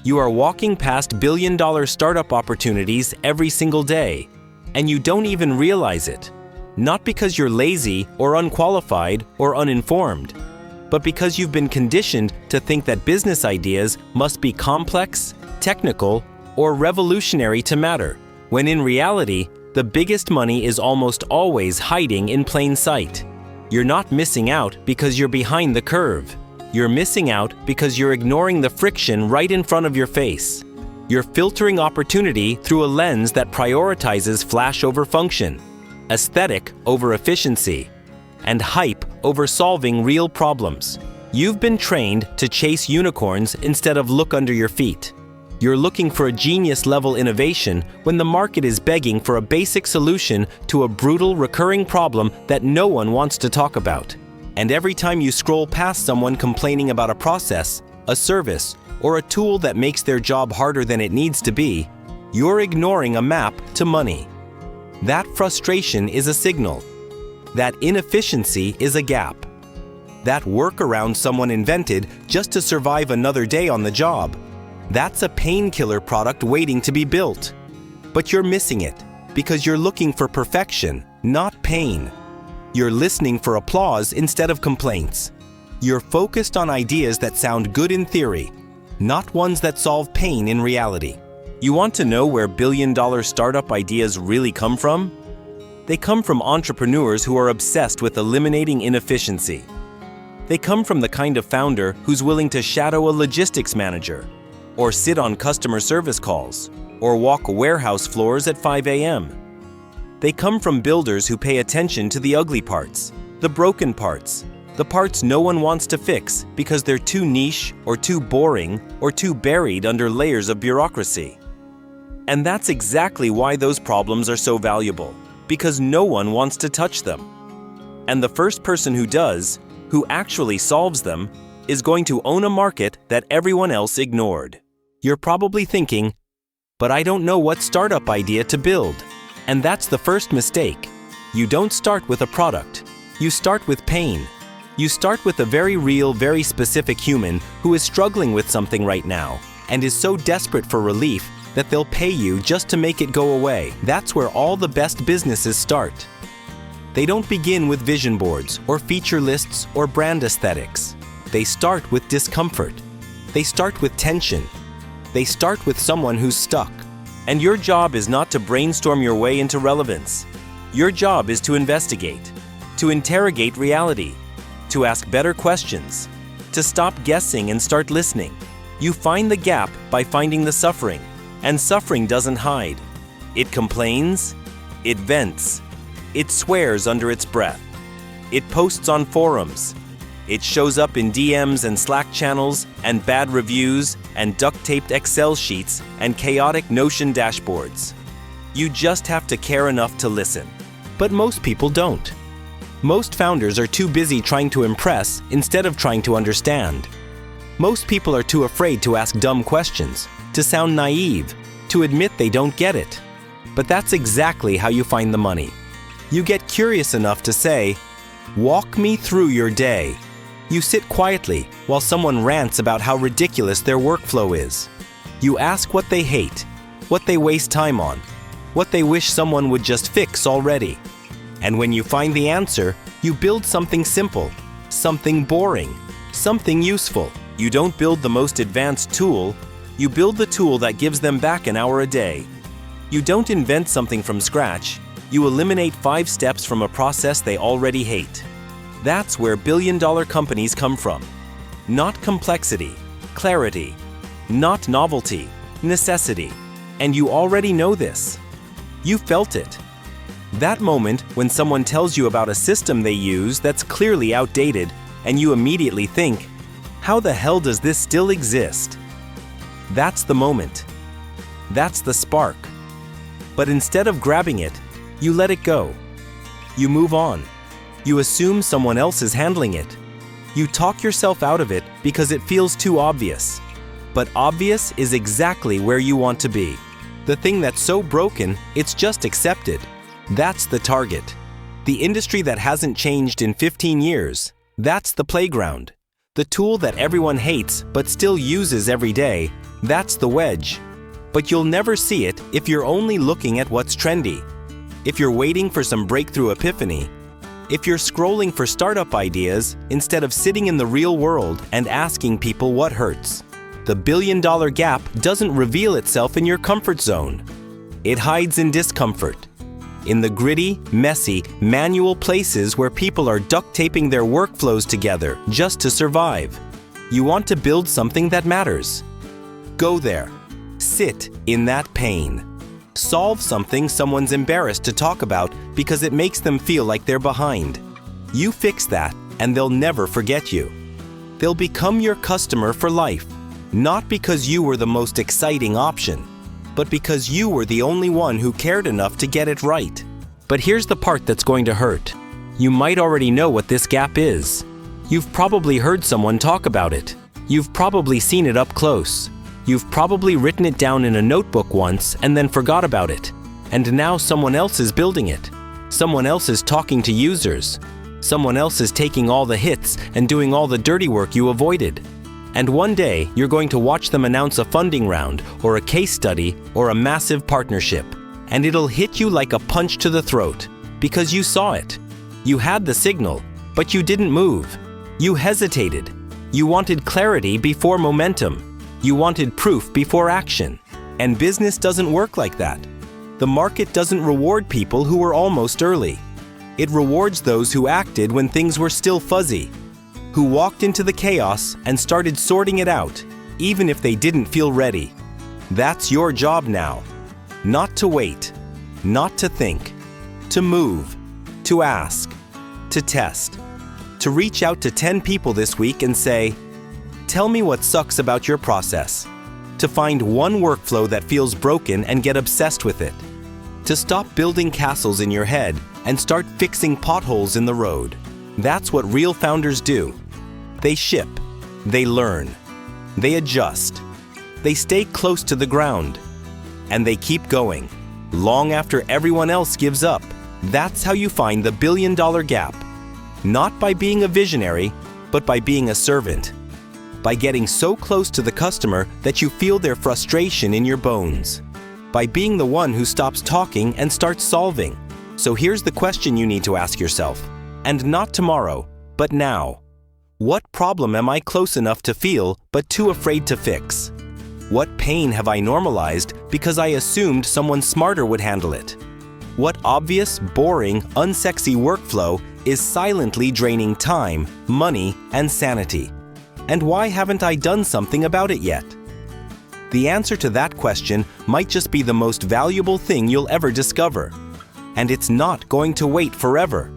You are walking past billion-dollar startup opportunities every single day, and you don't even realize it. Not because you're lazy or unqualified or uninformed, but because you've been conditioned to think that business ideas must be complex, technical, or revolutionary to matter, when in reality, the biggest money is almost always hiding in plain sight. You're not missing out because you're behind the curve. You're missing out because you're ignoring the friction right in front of your face. You're filtering opportunity through a lens that prioritizes flash over function, aesthetic over efficiency, and hype over solving real problems. You've been trained to chase unicorns instead of look under your feet. You're looking for a genius-level innovation when the market is begging for a basic solution to a brutal, recurring problem that no one wants to talk about. And every time you scroll past someone complaining about a process, a service, or a tool that makes their job harder than it needs to be, you're ignoring a map to money. That frustration is a signal. That inefficiency is a gap. That workaround someone invented just to survive another day on the job, that's a painkiller product waiting to be built. But you're missing it because you're looking for perfection, not pain. You're listening for applause instead of complaints. You're focused on ideas that sound good in theory, not ones that solve pain in reality. You want to know where billion-dollar startup ideas really come from? They come from entrepreneurs who are obsessed with eliminating inefficiency. They come from the kind of founder who's willing to shadow a logistics manager, or sit on customer service calls, or walk warehouse floors at 5 a.m. They come from builders who pay attention to the ugly parts, the broken parts, the parts no one wants to fix because they're too niche or too boring or too buried under layers of bureaucracy. And that's exactly why those problems are so valuable, because no one wants to touch them. And the first person who does, who actually solves them, is going to own a market that everyone else ignored. You're probably thinking, but I don't know what startup idea to build. And that's the first mistake. You don't start with a product. You start with pain. You start with a very real, very specific human who is struggling with something right now and is so desperate for relief that they'll pay you just to make it go away. That's where all the best businesses start. They don't begin with vision boards or feature lists or brand aesthetics. They start with discomfort. They start with tension. They start with someone who's stuck. And your job is not to brainstorm your way into relevance. Your job is to investigate, to interrogate reality, to ask better questions, to stop guessing and start listening. You find the gap by finding the suffering, and suffering doesn't hide. It complains, it vents, it swears under its breath. It posts on forums. It shows up in DMs and Slack channels and bad reviews and duct-taped Excel sheets and chaotic Notion dashboards. You just have to care enough to listen. But most people don't. Most founders are too busy trying to impress instead of trying to understand. Most people are too afraid to ask dumb questions, to sound naive, to admit they don't get it. But that's exactly how you find the money. You get curious enough to say, "Walk me through your day." You sit quietly while someone rants about how ridiculous their workflow is. You ask what they hate, what they waste time on, what they wish someone would just fix already. And when you find the answer, you build something simple, something boring, something useful. You don't build the most advanced tool, you build the tool that gives them back an hour a day. You don't invent something from scratch, you eliminate 5 steps from a process they already hate. That's where billion-dollar companies come from. Not complexity, clarity. Not novelty, necessity. And you already know this. You felt it. That moment when someone tells you about a system they use that's clearly outdated, and you immediately think, how the hell does this still exist? That's the moment. That's the spark. But instead of grabbing it, you let it go. You move on. You assume someone else is handling it. You talk yourself out of it because it feels too obvious. But obvious is exactly where you want to be. The thing that's so broken, it's just accepted. That's the target. The industry that hasn't changed in 15 years. That's the playground. The tool that everyone hates but still uses every day. That's the wedge. But you'll never see it if you're only looking at what's trendy. If you're waiting for some breakthrough epiphany, if you're scrolling for startup ideas instead of sitting in the real world and asking people what hurts. The billion-dollar gap doesn't reveal itself in your comfort zone. It hides in discomfort, in the gritty, messy, manual places where people are duct taping their workflows together just to survive. You want to build something that matters. Go there. Sit in that pain. Solve something someone's embarrassed to talk about because it makes them feel like they're behind. You fix that, and they'll never forget you. They'll become your customer for life, not because you were the most exciting option, but because you were the only one who cared enough to get it right. But here's the part that's going to hurt. You might already know what this gap is. You've probably heard someone talk about it. You've probably seen it up close. You've probably written it down in a notebook once and then forgot about it. And now someone else is building it. Someone else is talking to users. Someone else is taking all the hits and doing all the dirty work you avoided. And one day, you're going to watch them announce a funding round or a case study or a massive partnership. And it'll hit you like a punch to the throat because you saw it. You had the signal, but you didn't move. You hesitated. You wanted clarity before momentum. You wanted proof before action. And business doesn't work like that. The market doesn't reward people who were almost early. It rewards those who acted when things were still fuzzy, who walked into the chaos and started sorting it out, even if they didn't feel ready. That's your job now. Not to wait, not to think, to move, to ask, to test, to reach out to 10 people this week and say, "Tell me what sucks about your process." To find one workflow that feels broken and get obsessed with it. To stop building castles in your head and start fixing potholes in the road. That's what real founders do. They ship, they learn, they adjust, they stay close to the ground, and they keep going, long after everyone else gives up. That's how you find the billion-dollar gap. Not by being a visionary, but by being a servant. By getting so close to the customer that you feel their frustration in your bones. By being the one who stops talking and starts solving. So here's the question you need to ask yourself, and not tomorrow, but now. What problem am I close enough to feel but too afraid to fix? What pain have I normalized because I assumed someone smarter would handle it? What obvious, boring, unsexy workflow is silently draining time, money, and sanity? And why haven't I done something about it yet? The answer to that question might just be the most valuable thing you'll ever discover. And it's not going to wait forever.